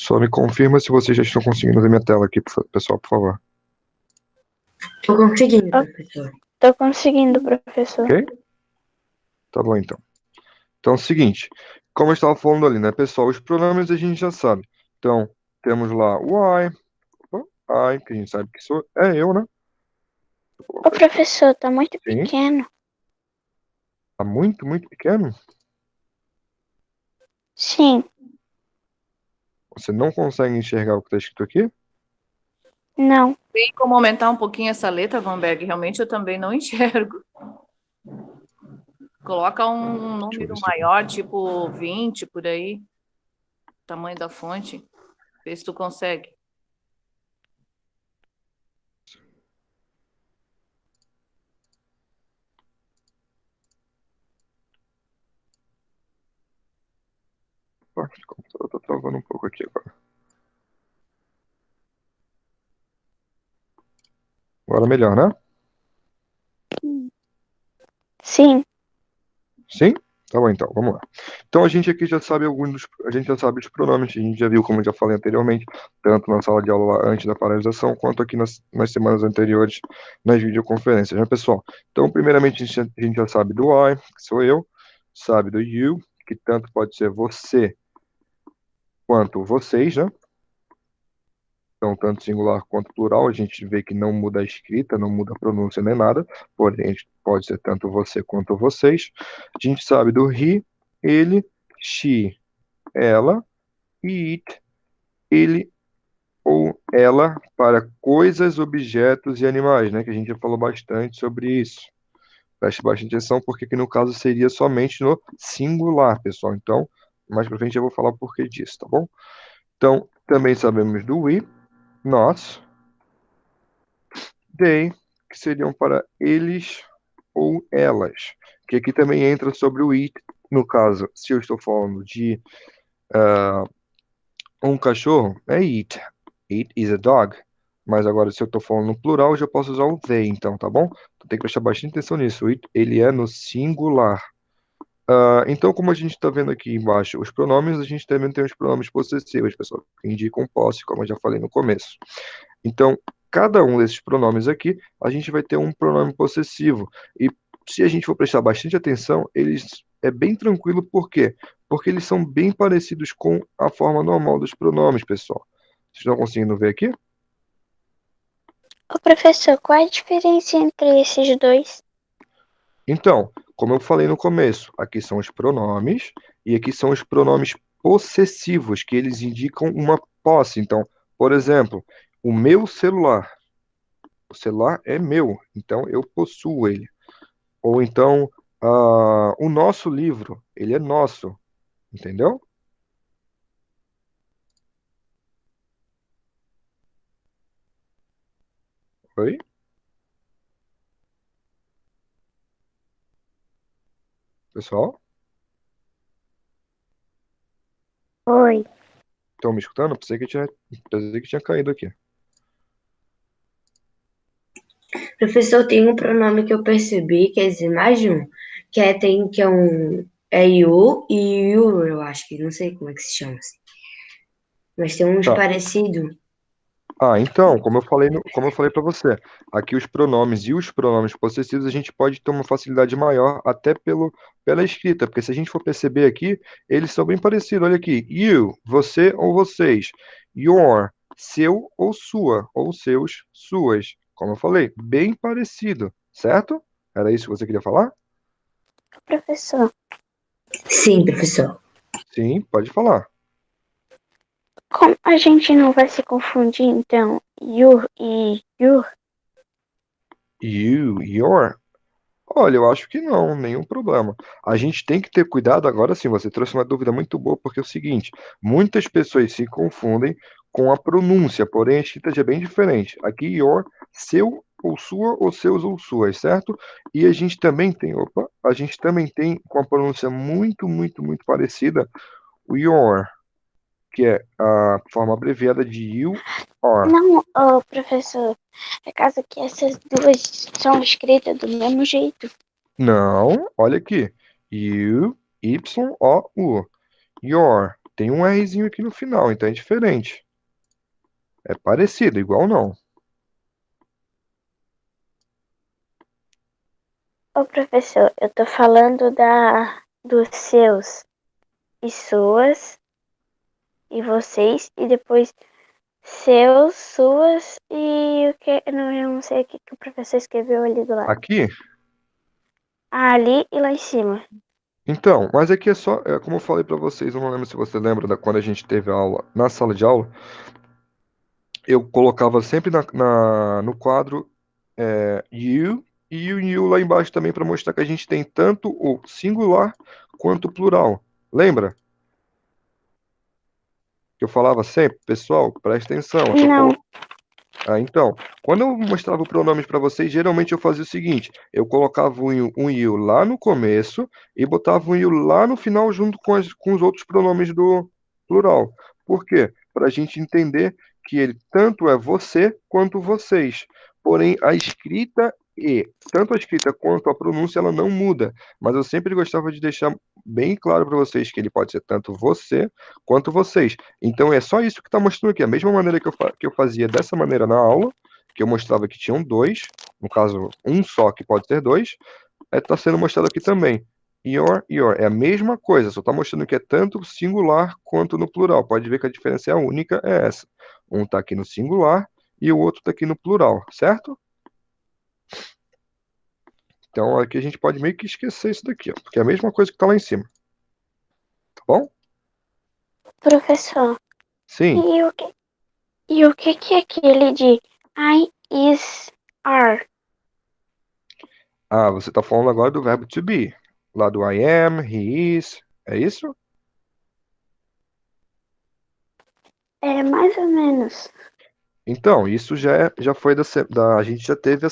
Só me confirma se vocês já estão conseguindo ver minha tela aqui, pessoal, por favor. Tô conseguindo, professor. Tô conseguindo, professor. Ok? Tá bom, então. Então é o seguinte, como eu estava falando ali, né, pessoal, os pronomes a gente já sabe. Então, temos lá o I, que a gente sabe que é eu, né? Ô, professor, tá muito Sim. pequeno. Tá muito, muito pequeno? Sim. Você não consegue enxergar o que está escrito aqui? Não. Tem como aumentar um pouquinho essa letra, Vanberg? Realmente eu também não enxergo. Coloca um número maior, tipo 20, por aí. Tamanho da fonte. Vê se tu consegue. O computador tá travando um pouco aqui agora. Agora melhor, né? Sim. Sim? Tá bom, então, vamos lá. Então a gente aqui já sabe a gente já sabe os pronomes, a gente já viu, como eu já falei anteriormente, tanto na sala de aula lá antes da paralisação, quanto aqui nas semanas anteriores nas videoconferências, né, pessoal? Então, primeiramente, a gente já sabe do I, que sou eu, sabe do you, que tanto pode ser você quanto vocês, né? Então, tanto singular quanto plural, a gente vê que não muda a escrita, não muda a pronúncia nem nada, porém, pode ser tanto você quanto vocês. A gente sabe do he, ele, she, ela, e it, ele ou ela, para coisas, objetos e animais, né? Que a gente já falou bastante sobre isso. Preste bastante atenção, porque aqui no caso seria somente no singular, pessoal. Então, mais pra frente eu vou falar o porquê disso, tá bom? Então, também sabemos do we, nós, they, que seriam para eles ou elas, que aqui também entra sobre o it, no caso, se eu estou falando de um cachorro, é it. It is a dog. Mas agora, se eu estou falando no plural, eu já posso usar o they, então, tá bom? Então, tem que prestar bastante atenção nisso. O it, ele é no singular. Então, como a gente está vendo aqui embaixo os pronomes, a gente também tem os pronomes possessivos, pessoal, que indicam posse, como eu já falei no começo. Então, cada um desses pronomes aqui, a gente vai ter um pronome possessivo. E se a gente for prestar bastante atenção, eles é bem tranquilo, por quê? Porque eles são bem parecidos com a forma normal dos pronomes, pessoal. Vocês estão conseguindo ver aqui? Ô, professor, qual é a diferença entre esses dois? Então, como eu falei no começo, aqui são os pronomes e aqui são os pronomes possessivos, que eles indicam uma posse. Então, por exemplo, o meu celular. O celular é meu, então eu possuo ele. Ou então, o nosso livro, ele é nosso, entendeu? Oi? Pessoal? Oi. Estão me escutando? Pensei que tinha caído aqui. Professor, tem um pronome que eu percebi, quer dizer, mais de um, que é you e you, eu acho que, não sei como é que se chama assim. Mas tem uns Tá. parecidos. Então, como eu falei para você, aqui os pronomes e os pronomes possessivos a gente pode ter uma facilidade maior até pela escrita, porque se a gente for perceber aqui, eles são bem parecidos. Olha aqui, you, você ou vocês, your, seu ou sua, ou seus, suas. Como eu falei, bem parecido, certo? Era isso que você queria falar? Professor, Sim, professor. Sim, pode falar. como a gente não vai se confundir, então, you e your? You, your. Olha, eu acho que não, nenhum problema. A gente tem que ter cuidado agora sim, você trouxe uma dúvida muito boa, porque é o seguinte, muitas pessoas se confundem com a pronúncia, porém a escrita já é bem diferente. Aqui, your, seu ou sua, ou seus ou suas, certo? E a gente também tem com a pronúncia muito, muito, muito parecida, o your, que é a forma abreviada de you are. Não, ô, professor, é caso que essas duas são escritas do mesmo jeito. Não, olha aqui. You, Y-O-U. Your. tem um Rzinho aqui no final, então é diferente. É parecido, igual não. Ô, professor, eu tô falando dos seus e suas e vocês e depois seus, suas e o que, eu não sei o que o professor escreveu ali do lado. Aqui, Ali e lá em cima. então, mas aqui é só, como eu falei pra vocês, eu não lembro se você lembra da quando a gente teve aula na sala de aula, eu colocava sempre no quadro you e o you lá embaixo também para mostrar que a gente tem tanto o singular quanto o plural. Lembra? Que eu falava sempre, pessoal, presta atenção. Eu tô Não, então, quando eu mostrava pronomes para vocês, geralmente eu fazia o seguinte: eu colocava um you lá no começo e botava um you lá no final junto com os outros pronomes do plural. Por quê? Para a gente entender que ele tanto é você quanto vocês. Porém, a escrita tanto a escrita quanto a pronúncia, ela não muda. Mas eu sempre gostava de deixar bem claro para vocês que ele pode ser tanto você quanto vocês. Então é só isso que está mostrando aqui. A mesma maneira que eu fazia dessa maneira na aula, que eu mostrava que tinham dois, no caso, um só que pode ter dois, está sendo mostrado aqui também. Your. É a mesma coisa, só está mostrando que é tanto singular quanto no plural. Pode ver que a diferença é a única, é essa. Um está aqui no singular e o outro está aqui no plural, certo? Então aqui a gente pode meio que esquecer isso daqui, ó, porque é a mesma coisa que está lá em cima. Tá bom? professor. Sim. E o que é aquele de I is are? Ah, você está falando agora do verbo to be. Lá do I am, he is. É isso? É mais ou menos. Então, isso já foi a gente já teve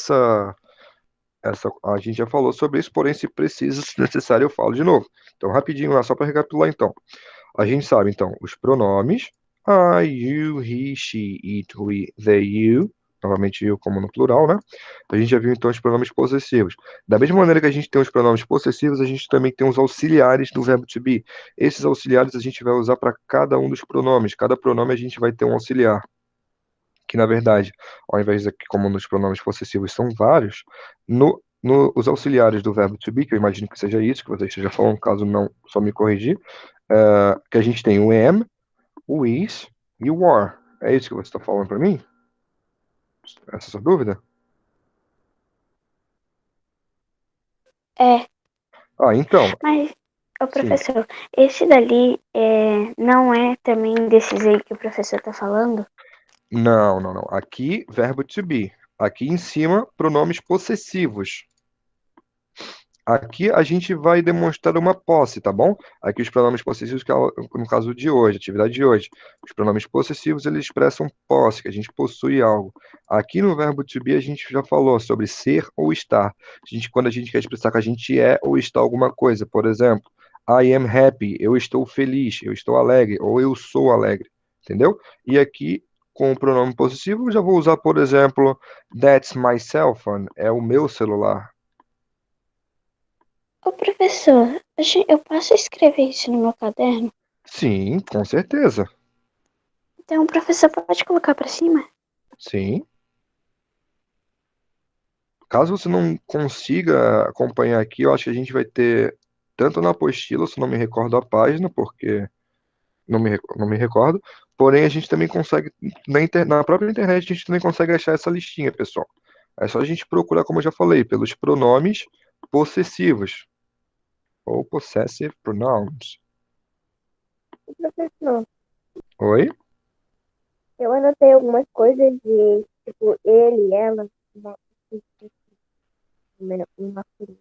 a gente já falou sobre isso, porém, se precisa, se necessário, eu falo de novo. Então, rapidinho lá, só para recapitular, então. A gente sabe, então, os pronomes I, you, he, she, it, we, they, you. Novamente, you como no plural, né? A gente já viu, então, os pronomes possessivos. Da mesma maneira que a gente tem os pronomes possessivos, a gente também tem os auxiliares do verbo to be. Esses auxiliares a gente vai usar para cada um dos pronomes. Cada pronome a gente vai ter um auxiliar. Que, na verdade, ao invés de, como nos pronomes possessivos são vários, os auxiliares do verbo to be, que eu imagino que seja isso, que você esteja falando, caso não, só me corrigir, que a gente tem o am, o is e o are. É isso que você está falando para mim? Essa é a sua dúvida? É, Então, mas, ô sim. professor, esse dali não é também desses aí que o professor tá falando? Não. Aqui, verbo to be. Aqui em cima, pronomes possessivos. Aqui a gente vai demonstrar uma posse, tá bom? Aqui os pronomes possessivos, que é no caso de hoje, atividade de hoje. Os pronomes possessivos, eles expressam posse, que a gente possui algo. Aqui no verbo to be, a gente já falou sobre ser ou estar. Quando a gente quer expressar que a gente é ou está alguma coisa, por exemplo, I am happy, eu estou feliz, eu estou alegre, ou eu sou alegre, entendeu? E aqui, com o pronome possessivo, eu já vou usar, por exemplo, that's my cell phone, é o meu celular. Ô professor, eu posso escrever isso no meu caderno? Sim, com certeza. Então o professor pode colocar pra cima? Sim. Caso você não consiga acompanhar aqui, eu acho que a gente vai ter tanto na apostila, se não me recordo a página, porque não me recordo, porém a gente também consegue, na própria internet, a gente também consegue achar essa listinha, pessoal. É só a gente procurar, como eu já falei, pelos pronomes possessivos, ou possessive pronouns. Professor, Oi? eu anotei algumas coisas de, tipo, ele, ela, uma coisa.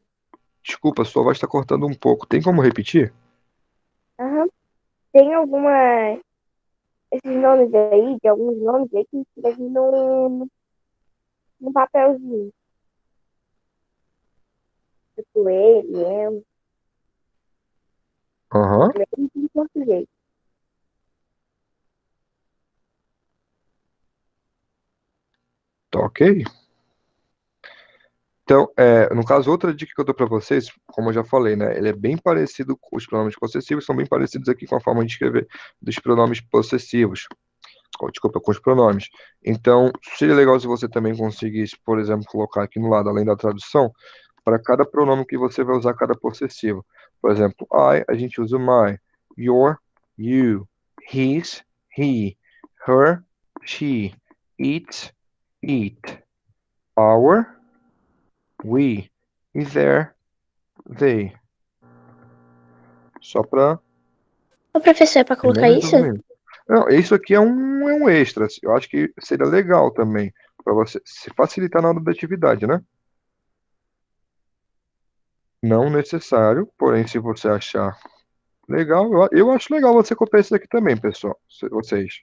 Desculpa, sua voz está cortando um pouco. Tem como repetir? Aham. Tem algumas, esses nomes aí, de alguns nomes aí que escrevi num papelzinho. Tipo, ele, ela, Aham, mesmo em português. tá ok. Então, no caso, outra dica que eu dou para vocês, como eu já falei, né? Ele é bem parecido com os pronomes possessivos, são bem parecidos aqui com a forma de escrever dos pronomes possessivos. Desculpa, com os pronomes. Então, seria legal se você também conseguisse, por exemplo, colocar aqui no lado, além da tradução, para cada pronome que você vai usar cada possessivo. Por exemplo, I, a gente usa o my, your, you, his, he, her, she, it, it, our, we, e their, they. Só para Ô, professor, é pra ter colocar menos isso? dúvida. Não, isso aqui é um extra. Eu acho que seria legal também para você se facilitar na hora da atividade, né? Não necessário, porém, se você achar legal, eu acho legal você copiar isso daqui também, pessoal, vocês.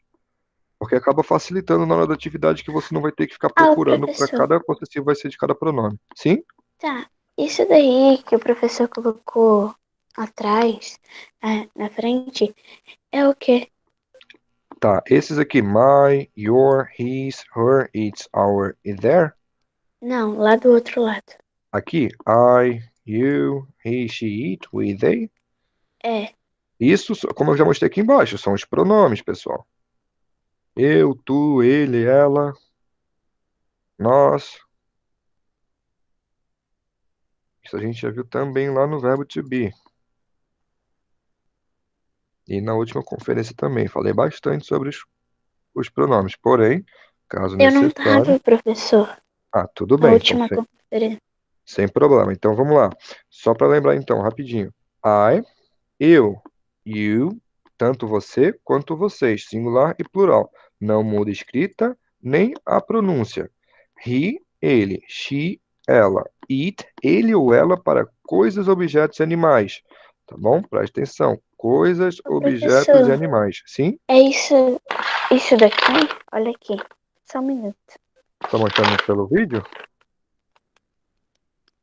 Porque acaba facilitando na hora da atividade que você não vai ter que ficar Ah, ô, procurando para professor. cada possessivo vai ser de cada pronome. Sim? Tá. Isso daí que o professor colocou atrás, na frente, é o quê? Tá. Esses aqui, my, your, his, her, its, our e their. Não, lá do outro lado. Aqui, I, you, he, she, it, we, they. É. Isso, como eu já mostrei aqui embaixo, são os pronomes, pessoal. Eu, tu, ele, ela, nós. Isso a gente já viu também lá no verbo to be. E na última conferência também falei bastante sobre os pronomes. Porém, caso Eu não necessário. tava, professor, Tudo na bem, então última conferência. sem problema. Então vamos lá. Só para lembrar então, rapidinho. I, eu, you, tanto você quanto vocês, singular e plural. Não muda a escrita nem a pronúncia. He, ele, she, ela. It, ele ou ela para coisas, objetos e animais. Tá bom? Preste atenção. Coisas, Ô, objetos e professor, animais. Sim? é isso daqui? Olha aqui. Só um minuto. Tá mostrando pelo vídeo?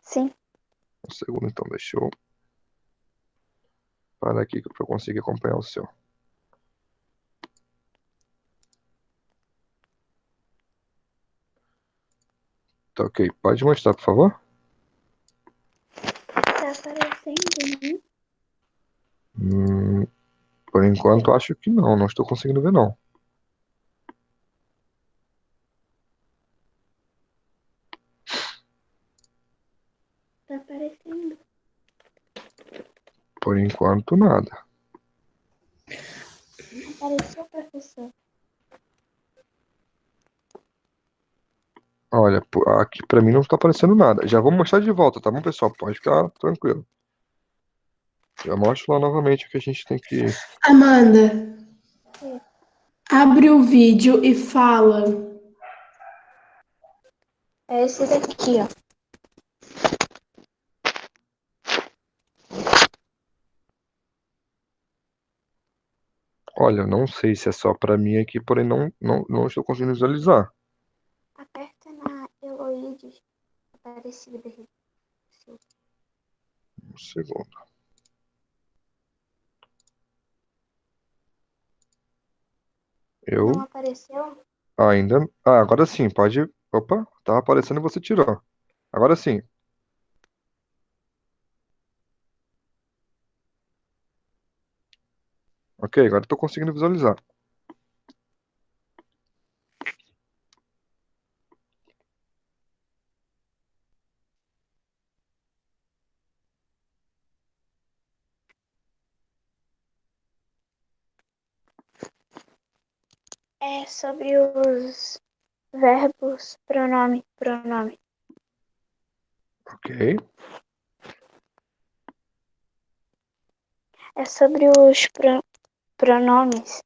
Sim. Um segundo, então, deixa eu parar aqui para eu conseguir acompanhar o seu. Tá ok. Pode mostrar, por favor? Tá aparecendo, né? Por enquanto, acho que não. Não estou conseguindo ver, não. Tá aparecendo. Por enquanto, nada. Apareceu, professor. Olha, aqui pra mim não está aparecendo nada. Já vou mostrar de volta, tá bom, pessoal? Pode ficar tranquilo. Já mostro lá novamente o que a gente tem que. Amanda, abre o vídeo e fala. É esse daqui, ó. Olha, eu não sei se é só pra mim aqui, porém não estou conseguindo visualizar. Aperta na Heloíde. Aparecida. Um segundo. Não Eu apareceu? ainda. Agora sim, pode. Opa, tava aparecendo e você tirou. Agora sim. Ok, agora estou conseguindo visualizar. É sobre os verbos pronome. Ok. É sobre os pronomes.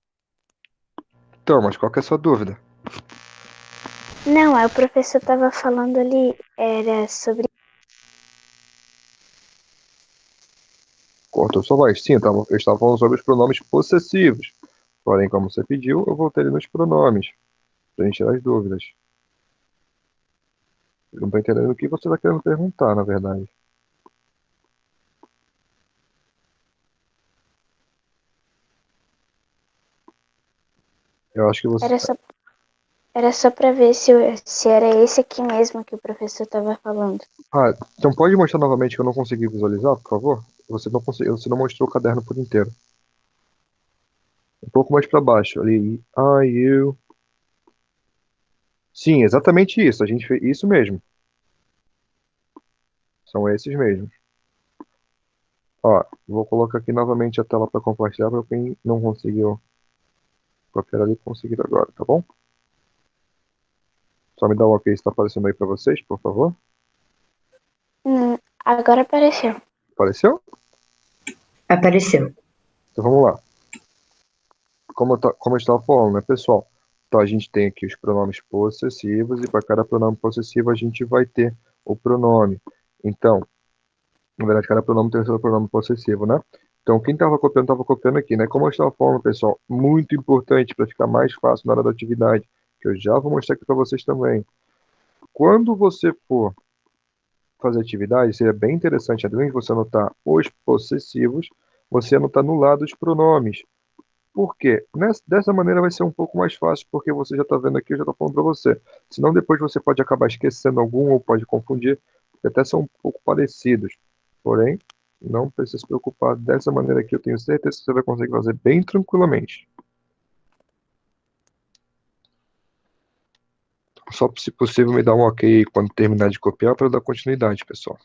Então, mas qual que é a sua dúvida? Não, o professor tava falando ali, era sobre. Cortou sua voz. Sim, eu estava falando sobre os pronomes possessivos. Porém, como você pediu, eu voltei nos pronomes. Pra gente tirar as dúvidas. Eu não tô entendendo o que você está querendo perguntar, na verdade. Eu acho que você. Era, so, Era só pra ver se era esse aqui mesmo que o professor tava falando. Ah, então pode mostrar novamente que eu não consegui visualizar, por favor? Você não mostrou o caderno por inteiro. Um pouco mais para baixo, ali. Are you? Sim, exatamente isso. A gente fez isso mesmo. São esses mesmo. Ó, vou colocar aqui novamente a tela para compartilhar para quem não conseguiu copiar ali conseguir agora, tá bom? Só me dá um ok se está aparecendo aí para vocês, por favor. Agora apareceu. Apareceu? Apareceu. Então vamos lá. Como eu estava falando, né, pessoal? Então a gente tem aqui os pronomes possessivos e para cada pronome possessivo a gente vai ter o pronome. Então, na verdade, cada pronome tem o seu pronome possessivo, né? Então, quem estava copiando aqui, né? Como eu estava falando, pessoal, muito importante para ficar mais fácil na hora da atividade, que eu já vou mostrar aqui para vocês também. Quando você for fazer atividade, seria bem interessante, além de você anotar os possessivos, você anotar no lado os pronomes. Por quê? Dessa maneira vai ser um pouco mais fácil, porque você já está vendo aqui, eu já estou falando para você. Senão depois você pode acabar esquecendo algum ou pode confundir, porque até são um pouco parecidos. Porém, não precisa se preocupar. Dessa maneira aqui, eu tenho certeza que você vai conseguir fazer bem tranquilamente. Só se possível me dá um ok quando terminar de copiar para dar continuidade, pessoal.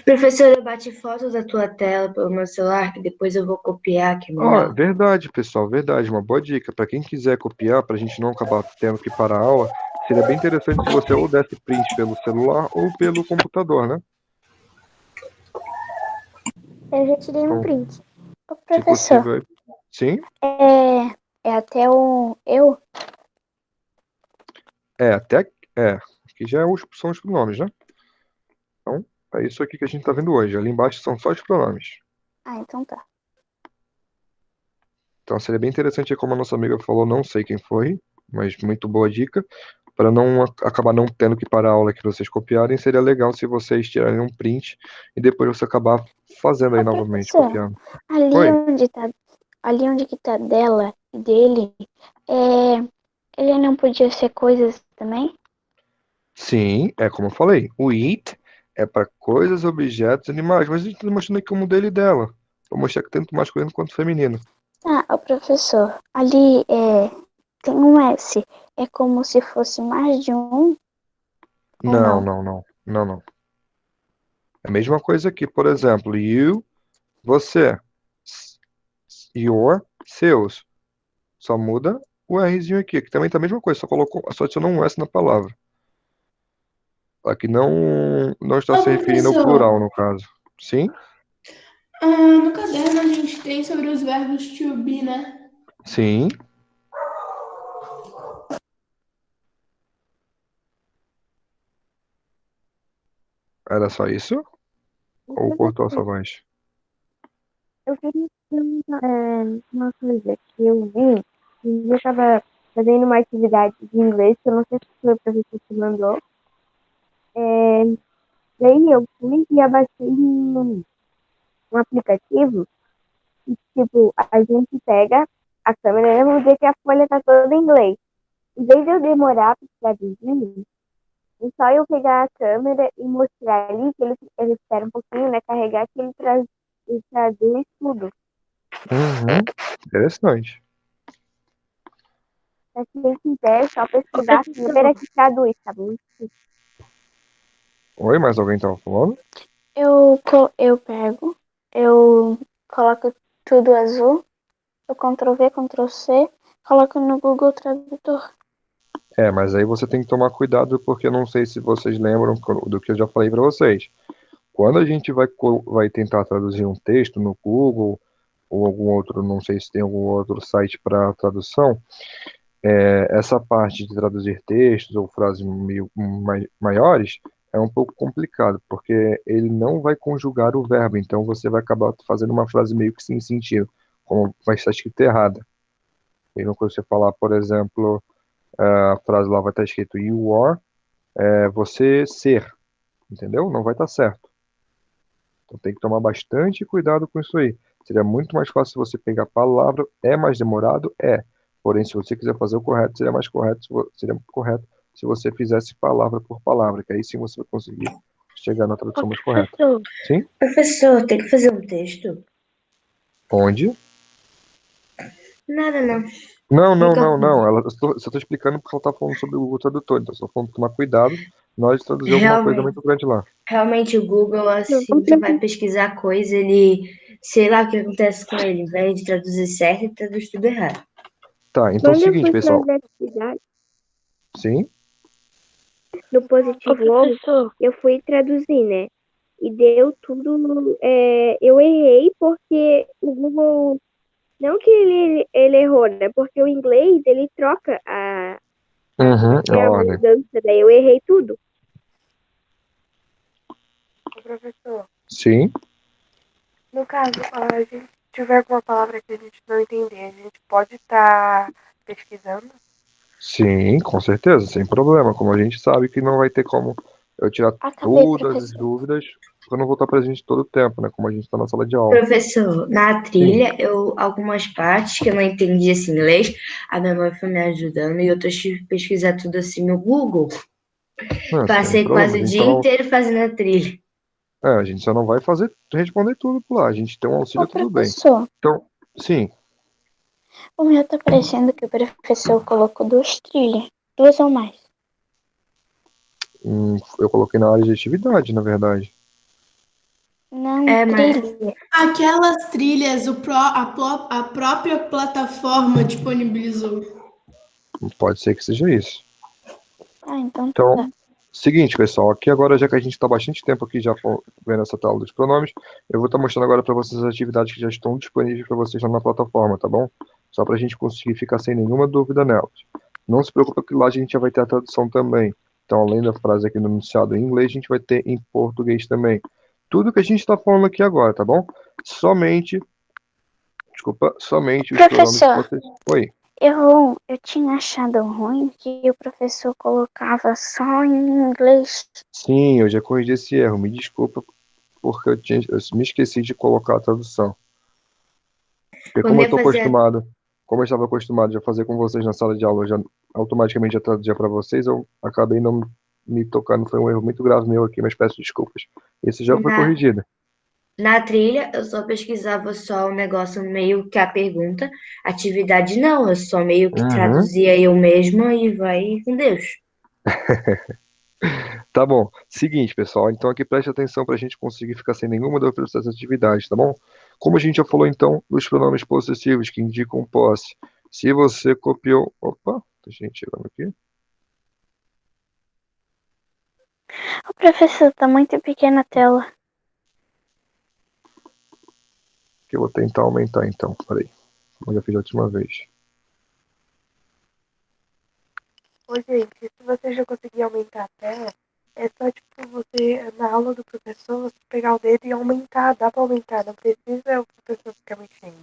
Professor, eu bati foto da tua tela pelo meu celular, que depois eu vou copiar, que é melhor. Verdade, pessoal, verdade. Uma boa dica. Para quem quiser copiar, para a gente não acabar tendo que parar a aula, seria bem interessante se você ou desse print pelo celular ou pelo computador, né? Eu já tirei um Então, print. Ô, se professor, possível. Sim? é até o eu? Até. Aqui já são os pronomes, né? Então, é isso aqui que a gente está vendo hoje. Ali embaixo são só os pronomes. Ah, então tá. Então seria bem interessante, como a nossa amiga falou, não sei quem foi, mas muito boa dica. Para não acabar não tendo que parar a aula que vocês copiarem, seria legal se vocês tirarem um print e depois você acabar fazendo aí Ô, novamente, professor, copiando. ali Oi? onde que tá dela e dele, ele não podia ser coisas também? Sim, é como eu falei. O it é para coisas, objetos, animais, mas a gente está mostrando aqui como dele e dela. Vou mostrar que tanto masculino quanto feminino. Ah, ô, professor, ali tem um S. É como se fosse mais de um ou Não, não? não, não. Não, não. É a mesma coisa aqui, por exemplo, you, você, your, seus. Só muda o Rzinho aqui, que também tá a mesma coisa, só adicionou um S na palavra. Aqui não está Ô, se referindo ao professor, plural, no caso. Sim? no caderno a gente tem sobre os verbos to be, né? Sim. Era só isso? Ou cortou essa voz? Eu queria perguntar uma coisa que eu vi, que eu estava fazendo uma atividade de inglês, que eu não sei se foi o professor que mandou. Daí eu fui e abaixei um aplicativo que, tipo, a gente pega a câmera, eu vou dizer que a folha tá toda em inglês. Em vez de eu demorar para traduzir, é só eu pegar a câmera e mostrar ali, que ele espera um pouquinho, né, carregar, que ele traduz tudo. Uhum. Interessante. Mas quem quiser, é só pesquisar a câmera que traduz, tá bom? Oi, mais alguém tava falando? Eu pego, eu coloco tudo azul, eu Ctrl V, Ctrl C, coloco no Google Tradutor. Mas aí você tem que tomar cuidado, porque eu não sei se vocês lembram do que eu já falei para vocês. Quando a gente vai tentar traduzir um texto no Google ou algum outro, não sei se tem algum outro site para tradução, essa parte de traduzir textos ou frases meio maiores é um pouco complicado, porque ele não vai conjugar o verbo, então você vai acabar fazendo uma frase meio que sem sentido, como vai estar escrito errada. E não quando você falar, por exemplo, a frase lá vai estar escrito you are, você ser, entendeu? Não vai estar certo. Então tem que tomar bastante cuidado com isso aí. Seria muito mais fácil se você pegar a palavra. É mais demorado? É. Porém, se você quiser fazer o correto, seria mais correto, seria correto se você fizesse palavra por palavra, que aí sim você vai conseguir chegar na tradução Ô, mais correta. professor, Sim? Professor, tem que fazer um texto? Onde? Nada, não. Não, não, Nunca não, fiz. não. Só tô explicando porque ela tá falando sobre o Google Tradutor. Então, só falando tomar cuidado na hora de traduzir alguma coisa Realmente, muito grande lá. realmente o Google, assim que vai pesquisar coisa, ele, sei lá o que acontece com ele, em vez de traduzir certo, ele traduz tudo errado. Tá, então é o Quando eu seguinte, fui pessoal. fazer atividade Sim? no ô, Positivo On, professor, eu fui traduzir, né? E deu tudo. Eu errei porque o Google. Não que ele errou, né? Porque o inglês ele troca Uhum, a a ordem. mudança, daí eu errei tudo. Ô, professor, Sim. no caso, a gente tiver alguma palavra que a gente não entender, a gente pode estar pesquisando? Sim, com certeza, sem problema. Como a gente sabe que não vai ter como eu tirar acabei, todas as professor. dúvidas para não voltar presente todo o tempo, né? Como a gente está na sala de aula. Professor, na Sim. trilha, algumas partes que eu não entendi esse inglês, a minha mãe foi me ajudando e outras tive que pesquisar tudo assim no Google. Sem Passei quase problemas. o dia Então, inteiro fazendo a trilha. a gente só não vai responder tudo por lá. A gente tem um Ô, auxílio, tudo bem. professor, Então, sim, o meu tá parecendo que o professor colocou duas trilhas. Duas ou mais. eu coloquei na área de atividade, na verdade. Não, Mas trilha. Aquelas trilhas a própria plataforma disponibilizou. Pode ser que seja isso. Ah, então Então, tá. seguinte, pessoal, aqui agora, já que a gente está bastante tempo aqui já vendo essa tela dos pronomes, eu vou estar mostrando agora para vocês as atividades que já estão disponíveis para vocês lá na plataforma, tá bom? Só para a gente conseguir ficar sem nenhuma dúvida nelas. Não se preocupe que lá a gente já vai ter a tradução também. Então, além da frase aqui no enunciado em inglês, a gente vai ter em português também. Tudo que a gente está falando aqui agora, tá bom? Somente os pronomes que Professor, vocês... Oi. eu tinha achado ruim que o professor colocava só em inglês. Sim, eu já corrigi esse erro. Me desculpa porque eu me esqueci de colocar a tradução. Porque quando eu como eu estava acostumado já a fazer com vocês na sala de aula, eu já automaticamente já traduzia para vocês, eu acabei não me tocando, foi um erro muito grave meu aqui, mas peço desculpas. Esse já foi na, corrigido. na trilha, eu só pesquisava só o negócio meio que a pergunta. Atividade não, eu só meio que Uhum. traduzia eu mesma e vai com Deus. Tá bom. Seguinte, pessoal, então aqui preste atenção para a gente conseguir ficar sem nenhuma dúvida dessas atividades, tá bom? Como a gente já falou então dos pronomes possessivos que indicam posse. Se você copiou. Opa, deixa a gente chegando aqui. O professor, tá muito pequena a tela. Que eu vou tentar aumentar então. Peraí. Como eu já fiz a última vez. Ô, gente, se você já conseguir aumentar a tela, é só, tipo, você, na aula do professor, você pegar o dedo e aumentar. Dá pra aumentar, não precisa o professor ficar mexendo.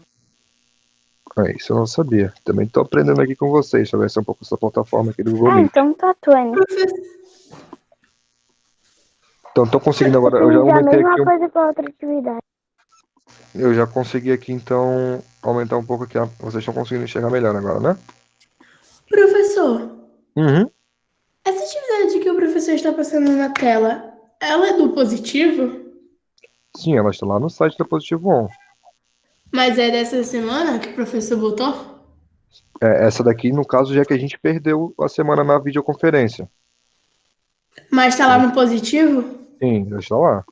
Isso eu não sabia. Também estou aprendendo aqui com vocês sobre essa um pouco essa plataforma aqui do Google Ah, Meet. então tá, Tony. Então estou conseguindo Eu agora. Eu já fiz a aumentei mesma aqui. coisa com a outra atividade. Eu já consegui aqui então aumentar um pouco aqui. Vocês estão conseguindo enxergar melhor agora, né? Professor, Uhum. essa atividade que o professor está passando na tela, ela é do positivo? Sim, ela está lá no site da Positivo On. Mas é dessa semana que o professor botou? Essa daqui, no caso, já que a gente perdeu a semana na videoconferência. Mas tá lá no positivo? Sim, já está lá.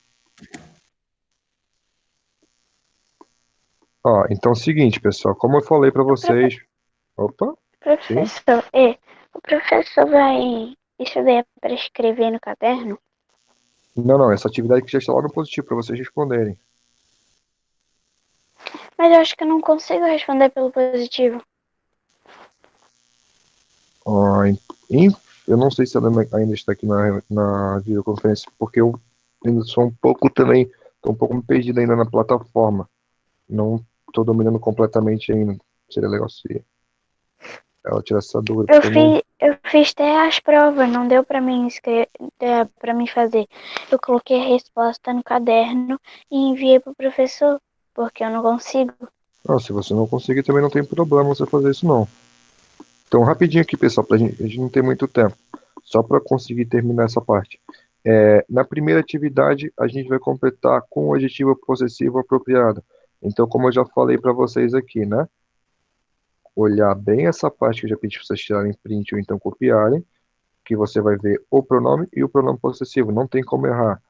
Ó, então é o seguinte, pessoal. Como eu falei para vocês. Opa, sim. Professor, o professor vai. Isso daí é para escrever no caderno? Não, não, essa atividade que já está lá no Positivo para vocês responderem. Mas eu acho que eu não consigo responder pelo positivo. Ó, eu não sei se ela ainda está aqui na videoconferência, porque eu ainda sou um pouco também, estou um pouco me perdido ainda na plataforma. Não estou dominando completamente ainda. Seria legal se ela tirasse essa dúvida, porque eu não. Eu fiz até as provas, não deu para mim para mim fazer. Eu coloquei a resposta no caderno e enviei pro professor porque eu não consigo. Se você não conseguir, também não tem problema você fazer isso, não. Então, rapidinho aqui, pessoal, a gente não tem muito tempo, só para conseguir terminar essa parte. Na primeira atividade, a gente vai completar com o adjetivo possessivo apropriado. Então, como eu já falei para vocês aqui, né? Olhar bem essa parte que eu já pedi para vocês tirarem print ou então copiarem, que você vai ver o pronome e o pronome possessivo, não tem como errar.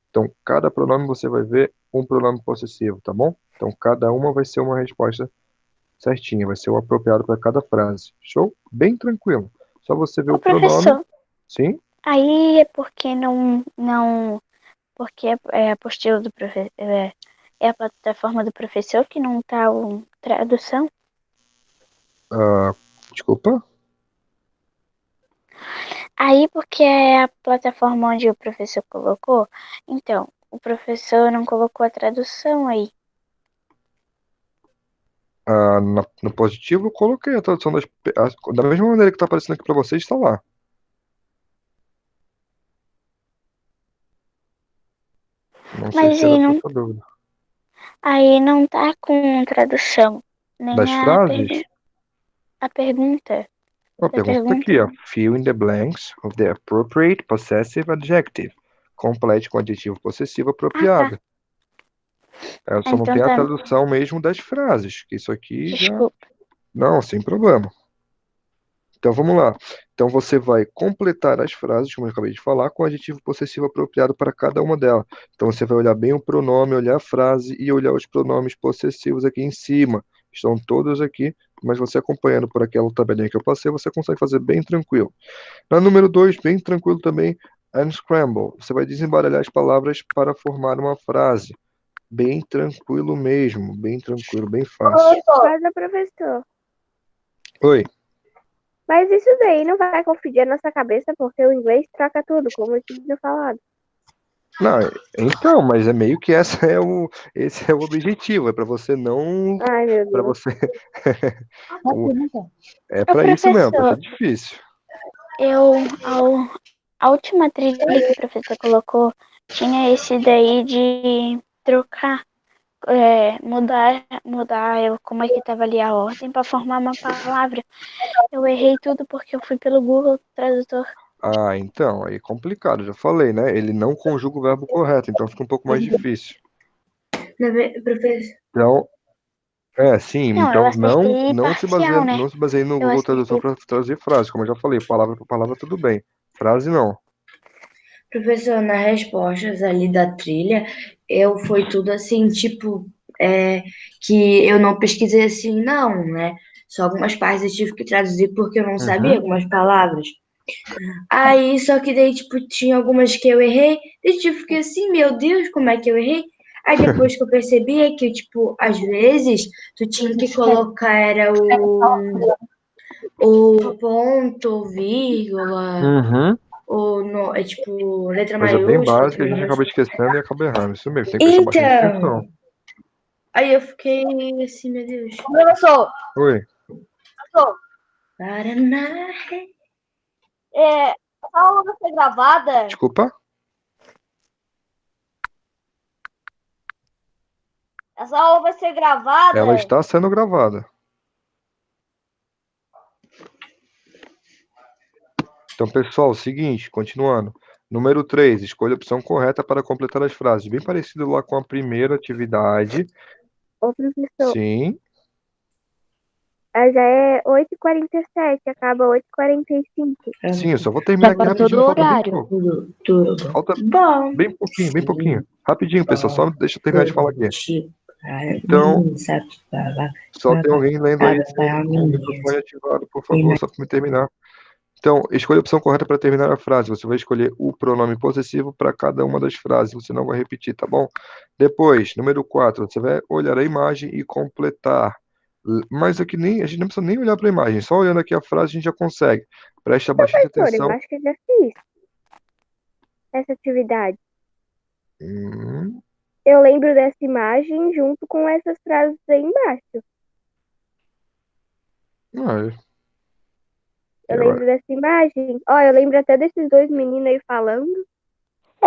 Então, cada pronome você vai ver um pronome possessivo, tá bom? Então, cada uma vai ser uma resposta certinha, vai ser o apropriado para cada frase. Show? Bem tranquilo. Só você ver Ô, o pronome. professor, Sim? aí é porque não, porque é a apostila do professor, é a plataforma do professor que não tá o tradução. Desculpa? Aí porque é a plataforma onde o professor colocou, então, o professor não colocou a tradução aí. No positivo, eu coloquei a tradução da mesma maneira que está aparecendo aqui para vocês, está lá. Não sei Mas se era essa a dúvida. aí não tá com tradução, nem Das frases? a pergunta. A pergunta tá aqui, ó. Fill in the blanks of the appropriate possessive adjective. Complete com o adjetivo possessivo apropriado. Só não Então tem a tá. tradução mesmo das frases, que isso aqui já... Desculpa. Não, sem problema. Então vamos lá. Então você vai completar as frases, como eu acabei de falar, com o adjetivo possessivo apropriado para cada uma delas. Então você vai olhar bem o pronome, olhar a frase e olhar os pronomes possessivos aqui em cima. Estão todos aqui, mas você acompanhando por aquela tabelinha que eu passei, você consegue fazer bem tranquilo. Na número 2, bem tranquilo também, unscramble. Você vai desembaralhar as palavras para formar uma frase. Bem tranquilo mesmo, bem tranquilo, bem fácil. Mas, professor, Oi. mas isso daí não vai confundir a nossa cabeça, porque o inglês troca tudo, como eu tinha falado. Não, então, mas é meio que esse é o objetivo, é para você não, Ai, meu para Deus. você, o- é Ô, para isso mesmo, para professor, ser difícil. a última trilha que o professor colocou tinha esse daí de trocar, mudar como é que tava ali a ordem para formar uma palavra. Eu errei tudo porque eu fui pelo Google Tradutor. Então, aí é complicado, já falei, né? Ele não conjuga o verbo correto, então fica um pouco mais difícil. Professor, Então, sim, Não, eu então acertei parcial, né? não se baseie no Eu Google Tradutor acertei. para traduzir frase, como eu já falei, palavra por palavra tudo bem, frase não. professor, nas respostas ali da trilha, foi tudo assim, tipo, que eu não pesquisei assim, não, né? Só algumas partes eu tive que traduzir porque eu não sabia algumas palavras. Aí, só que daí, tipo, tinha algumas que eu errei, e tipo, fiquei assim, meu Deus, como é que eu errei? Aí depois que eu percebi é que, tipo, às vezes, tu tinha que colocar, era o ponto, vírgula, Uhum. ou no, tipo, letra Coisa bem maiúscula. básica, a gente acaba esquecendo e acaba errando, isso mesmo, tem que prestar bastante atenção. Então, aí eu fiquei assim, meu Deus. Professor, Oi. Paraná. essa aula vai ser gravada? Desculpa? Essa aula vai ser gravada? Ela está sendo gravada. Então, pessoal, seguinte, continuando. Número 3, escolha a opção correta para completar as frases. Bem parecido lá com a primeira atividade. Ô, professor, Sim. já é 8h47, acaba 8h45. Sim, eu só vou terminar aqui rapidinho, falta bem pouco. Tudo Falta bom. bem pouquinho, bem pouquinho. Rapidinho, pessoal, só deixa eu terminar de falar aqui. Tipo, Então, sabe falar. só tem alguém lendo aí Para com o microfone ativado, por favor, só para me terminar. Então, escolha a opção correta para terminar a frase. Você vai escolher o pronome possessivo para cada uma das frases. Você não vai repetir, tá bom? Depois, número 4, você vai olhar a imagem e completar. Mas aqui a gente não precisa nem olhar para a imagem. Só olhando aqui a frase a gente já consegue. Presta bastante Professor, eu atenção. acho que eu já fiz essa atividade. Hum, Eu lembro dessa imagem junto com essas frases aí embaixo. não, Eu lembro dessa imagem. Ó, eu lembro até desses dois meninos aí falando.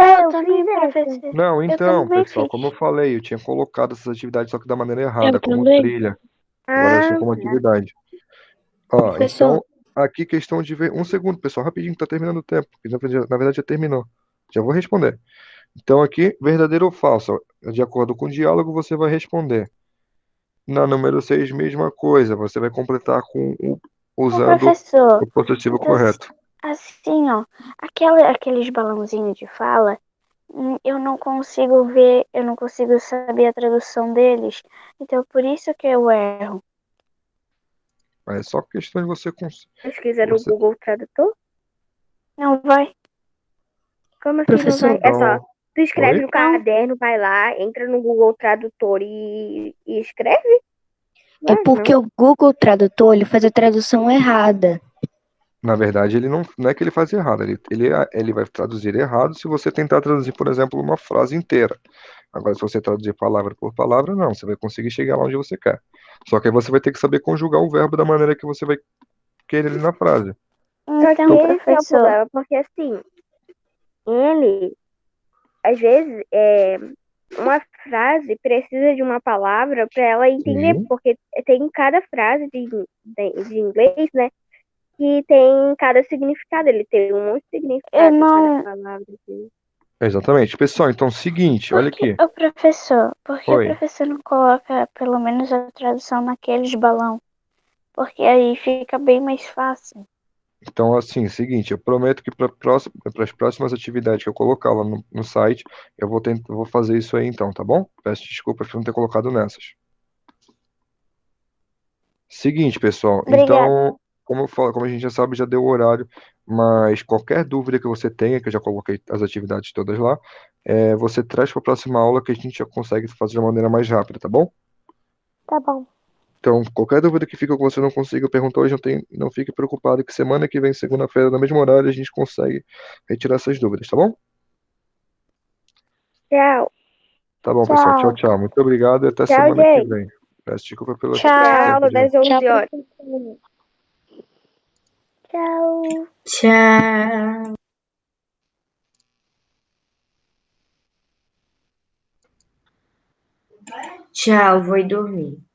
Eu Eu também, fiz essa. professor. Não, então, também pessoal, fiz. como eu falei, eu tinha colocado essas atividades só que da maneira errada, Eu como também. trilha. Agora eu Ah, sei como tá. atividade. Ó, Professor, então, aqui questão de ver. Um segundo, pessoal, rapidinho, tá terminando o tempo. Porque na verdade já terminou. Já vou responder. Então, aqui, verdadeiro ou falso? De acordo com o diálogo, você vai responder. Na número 6, mesma coisa. Você vai completar Ô, usando professor, o possessivo mas correto. assim, ó, aqueles balãozinhos de fala, eu não consigo ver, eu não consigo saber a tradução deles. Então, por isso que eu erro. Mas é só questão de você. Pesquisa no Você... Google Tradutor? Não vai. Como assim não vai? professor, É só, Então. tu escreve Oi? no caderno, vai lá, entra no Google Tradutor e escreve? é Vai, porque não. o Google Tradutor ele faz a tradução errada. Na verdade, ele não é que ele faz errado, ele vai traduzir errado se você tentar traduzir, por exemplo, uma frase inteira. Agora, se você traduzir palavra por palavra, não, você vai conseguir chegar lá onde você quer. Só que aí você vai ter que saber conjugar o verbo da maneira que você vai querer ele na frase. Só que Então, esse é o professor, problema, porque assim, ele, às vezes, uma frase precisa de uma palavra para ela entender, Sim, porque tem cada frase de inglês, né, que tem cada significado, ele tem um monte de eu significado, cada não. palavra. Assim. exatamente. Pessoal, então, seguinte, olha aqui. Por que o Oi. professor não coloca pelo menos a tradução naqueles balão? Porque aí fica bem mais fácil. Então, assim, seguinte, eu prometo que para as próximas atividades que eu colocar lá no site, eu vou fazer isso aí então, tá bom? Peço desculpas por não ter colocado nessas. Seguinte, pessoal, Obrigada. então, como a gente já sabe, já deu o horário, mas qualquer dúvida que você tenha, que eu já coloquei as atividades todas lá, você traz para a próxima aula que a gente já consegue fazer de uma maneira mais rápida, tá bom? Tá bom. Então, qualquer dúvida que fica que você não consiga perguntar hoje, não fique preocupado, que semana que vem, segunda-feira, no mesmo horário, a gente consegue retirar essas dúvidas, tá bom? Tchau. Tá bom, pessoal. Tchau, Tchau. tchau. Muito obrigado e até Tchau, semana que gente. vem. Peço desculpa pelo Até a Tchau. tempo aula de. das 11 horas. professor. Tchau. Tchau. Tchau, vou ir dormir.